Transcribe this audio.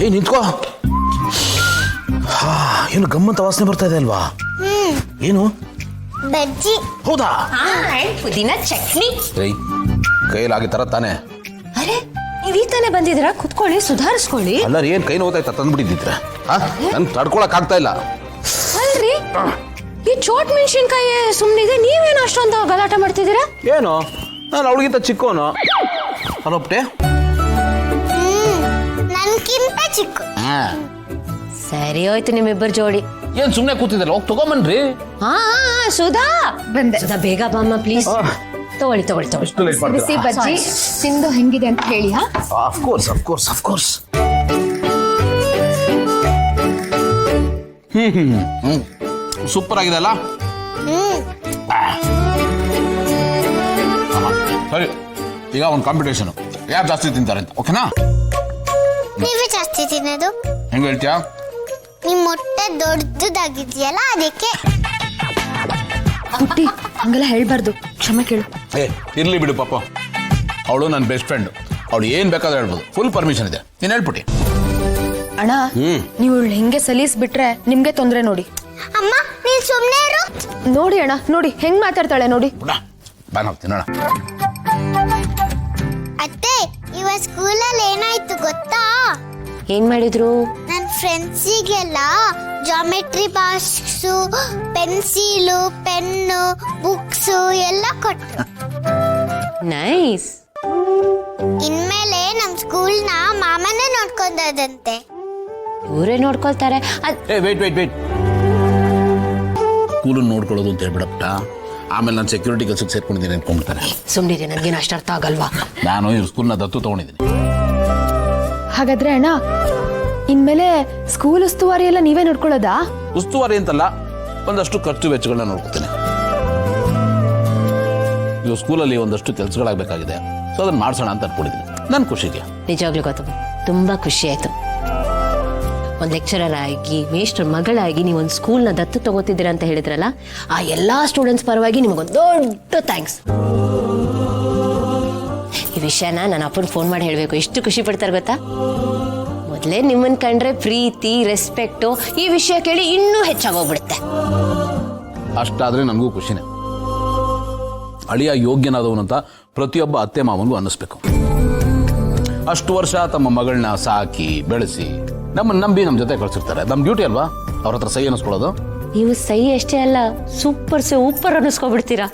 ನಿಂತ್ಕೋ. ಏನು ಗಮ್ಮಂತ ವಾಸನೆ ಬರ್ತಾ ಇದೆ ಅಲ್ವಾ? ಏನು? ಬಜ್ಜಿ. ಹೌದಾ? ಪುದೀನ ಚಟ್ನಿ. ಕೈಲಾಗಿ ತರ ತಾನೆ. ಅರೆ ನೀವ್ ಈ ತಾನೇ ಬಂದಿದ್ದೀರಾ? ಕುತ್ಕೊಳ್ಳಿ, ಸುಧಾರಿಸ್ಕೊಳ್ಳಿ. ಅಲ್ಲ ಏನ್ ಕೈ ನೋವಾಯ್ತಾ ತಂದ್ಬಿಟ್ಟಿದ್ರೆ ನನ್ ತಡ್ಕೊಳಕ್ ಆಗ್ತಾ ಇಲ್ಲ. ಅಲ್ರಿ ಈ ಚೋಟ್ ಮೆಣಸಿನ್ಕಾಯಿ ಸುಮ್ಮನಿದೆ, ನೀವೇನು ಅಷ್ಟೊಂದು ಗಲಾಟೆ ಮಾಡ್ತಿದ್ದೀರಾ? ಏನು ನಾನು ಅವಳಿಗಿಂತ ಚಿಕ್ಕವನು ಅಲ್ಲೊಪ್ಟೆ. ನನ್ಕಿಂತ ಚಿಕ್ಕ. ಸರಿ ಹೋಯ್ತು ನಿಮ್ಮಿಬ್ಬರು ಜೋಡಿ. ಏನ್ ಸುಮ್ನೆ ಕೂತಿದ್ದಲ್ಲ, ಹೋಗಿ ತಗೊಂಬನ್ರಿ. ಹಾ ಸುಧಾ ಬಂದೆ. ಸುಧಾ ಬೇಗ ಬಾಮ್ಮ ಪ್ಲೀಸ್. ತಗೊಳ್ಳಿ. ಬಿಸಿ ಬಜ್ಜಿ ತಿಂದು ಹೆಂಗಿದೆ ಅಂತ ಹೇಳಿ. Of course. ಸೂಪರ್ ಆಗಿದೆ ಅಲ್ಲ? ಸರಿ, ಈಗ ಒಂದು ಕಾಂಪಿಟೇಷನ್, ಯಾರು ಜಾಸ್ತಿ ತಿಂತಾರೆ ಅಂತ. ಓಕೆನಾ? ನೀವೇ ಜಾಸ್ತಿ ತಿನ್ನೋದು. ಹೆಂಗ ಹೇಳ್ತೀಯಾ? ನಿಮ್ ಮೊಟ್ಟೆ ದೊಡ್ಡದಾಗಿದ್ಯಲ್ಲ ಅದಕ್ಕೆ. ಪುಟ್ಟಿ ಹಂಗೆಲ್ಲ ಹೇಳ್ಬಾರ್ದು, ಕ್ಷಮೆ ಕೇಳು. ಇರ್ಲಿ ಬಿಡು ಪಾಪ, ಅವಳು ನನ್ನ ಬೆಸ್ಟ್ ಫ್ರೆಂಡ್, ಅವಳು ಏನ್ ಬೇಕಾದ್ರೂ ಹೇಳ್ಬೋದು, ಫುಲ್ ಪರ್ಮಿಷನ್ ಇದೆ. ನೀನ್ ಹೇಳ್ಬಿಟ್ಟಿ. ಅಣ್ಣ ನೀವು ಹಿಂಗೆ ಸಲೀಸ್ಬಿಟ್ರೆ ನಿಮ್ಗೆ ತೊಂದ್ರೆ ನೋಡಿ. ಅಮ್ಮ ನೀನ್ ಸುಮ್ನೆ ಇರು. ನೋಡಿ ಅಣ್ಣ, ನೋಡಿ ಹೆಂಗ್ ಮಾತಾಡ್ತಾಳೆ ನೋಡಿ. ಬಾನ್ ಹೋಗ್ತೀನಿ ನೋಡ. ಅತ್ತೆ ಇವ ಸ್ಕೂಲಲ್ಲಿ ಏನಾಯ್ತು ಗೊತ್ತಾ? ಏನ್ ಮಾಡಿದ್ರು? ನನ್ನ ಫ್ರೆಂಡ್ಸಿಗೆಲ್ಲ geometry box, pencil, pen, books ಎಲ್ಲ ಕೊಟ್ರು. ನೈಸ್. ಇನ್ಮೇಲೆ ನಮ್ ಸ್ಕೂಲ್ನ ಮಾಮನೇ ನೋಡ್ಕೊಂಡದಂತೆ. ಇವರೇ ನೋಡ್ಕೊಳ್ತಾರೆ. ವೇಟ್ ಸ್ಕೂಲ್ ನೋಡ್ಕೊಳ್ಳೋದು ಅಂತ ಹೇಳ್ಬಿಡಪ್ಪ. ಆಮೇಲೆ ನಾನು ಸೆಕ್ಯೂರಿಟಿ ಕೆಲಸಕ್ಕೆ ಸೇರ್ಕೊಂಡಿದ್ದೀನಿ ಅನ್ಕೊಂಡ್ಬಿಡ್ತಾರೆ. ಸುಮ್ಮನಿರಿ, ನನಗೇನು ಅಷ್ಟು ಅರ್ಥ ಆಗಲ್ವಾ? ನಾನು ಇವ್ರ ಸ್ಕೂಲ್ನ ದತ್ತು ತಗೊಂಡಿದ್ದೀನಿ. ಹಾಗಾದ್ರೆ ಅಣ್ಣ ಇನ್ಮೇಲೆ ಸ್ಕೂಲ್ ಉಸ್ತುವಾರಿ ಎಲ್ಲ ನೀವೇ ನೋಡ್ಕೊಳ್ಳೋದಾ? ಉಸ್ತುವಾರಿ ಅಂತಲ್ಲ, ಒಂದಷ್ಟು ಖರ್ಚು ವೆಚ್ಚಗಳನ್ನ ನೋಡ್ಕೊತೀನಿ. ಇವು ಸ್ಕೂಲಲ್ಲಿ ಒಂದಷ್ಟು ಕೆಲಸಗಳಾಗಬೇಕಾಗಿದೆ, ಸೊ ಅದನ್ನ ಮಾಡ್ಸೋಣ ಅಂತ ಅನ್ಕೊಂಡಿದ್ದೀನಿ. ನನ್ನ ಖುಷಿಗೆ ನಿಜವಾಗ್ಲೂ ಗೊತ್ತು, ತುಂಬಾ ಖುಷಿ ಆಯ್ತು. ಒಂದು ಲೆಕ್ಚರರ್ ಆಗಿ, ಮೇಷ್ಟ್ರ ಮಗಳಾಗಿ ನೀವು ಒಂದು ಸ್ಕೂಲ್ನ ದತ್ತು ತಗೋತಿದ್ದೀರಾ ಅಂತ ಹೇಳಿದ್ರಲ್ಲ, ಆ ಎಲ್ಲಾ ಸ್ಟೂಡೆಂಟ್ಸ್ ಪರವಾಗಿ ನಿಮಗೊಂದು ದೊಡ್ಡ ಥ್ಯಾಂಕ್ಸ್. ಈ ವಿಷಯನ ನನ್ನ ಅಪ್ಪನ ಫೋನ್ ಮಾಡಿ ಹೇಳಬೇಕು, ಎಷ್ಟು ಖುಷಿ ಪಡ್ತಾರೆ ಗೊತ್ತಾ? ಮೊದಲೇ ನಿಮ್ಮನ್ನ ಕಂಡ್ರೆ ಪ್ರೀತಿ, ರೆಸ್ಪೆಕ್ಟು, ಈ ವಿಷಯ ಕೇಳಿ ಇನ್ನೂ ಹೆಚ್ಚಾಗೋಗ್ಬಿಡುತ್ತೆ. ಅಷ್ಟಾದ್ರೆ ನನಗೂ ಖುಷಿನೇ. ಅಳಿಯ ಯೋಗ್ಯನಾದವನು ಅಂತ ಪ್ರತಿಯೊಬ್ಬ ಅತ್ತೆ ಮಾವನಿಗೂ ಅನ್ನಿಸ್ಬೇಕು. ಅಷ್ಟು ವರ್ಷ ತಮ್ಮ ಮಗಳನ್ನ ಸಾಕಿ ಬೆಳೆಸಿ ನಮ್ಮನ್ನು ನಂಬಿ ನಮ್ಮ ಜೊತೆ ಕಳ್ಸಿರ್ತಾರೆ. ನಮ್ಮ ಡ್ಯೂಟಿ ಅಲ್ವಾ ಅವ್ರ ಹತ್ರ ಸೈ ಅನ್ನಿಸ್ಕೊಳ್ಳೋದು. ನೀವು ಸೈ ಅಷ್ಟೇ ಅಲ್ಲ, ಸೂಪರ್ ಅನ್ನಿಸ್ಕೊಬಿಡ್ತೀರಾ.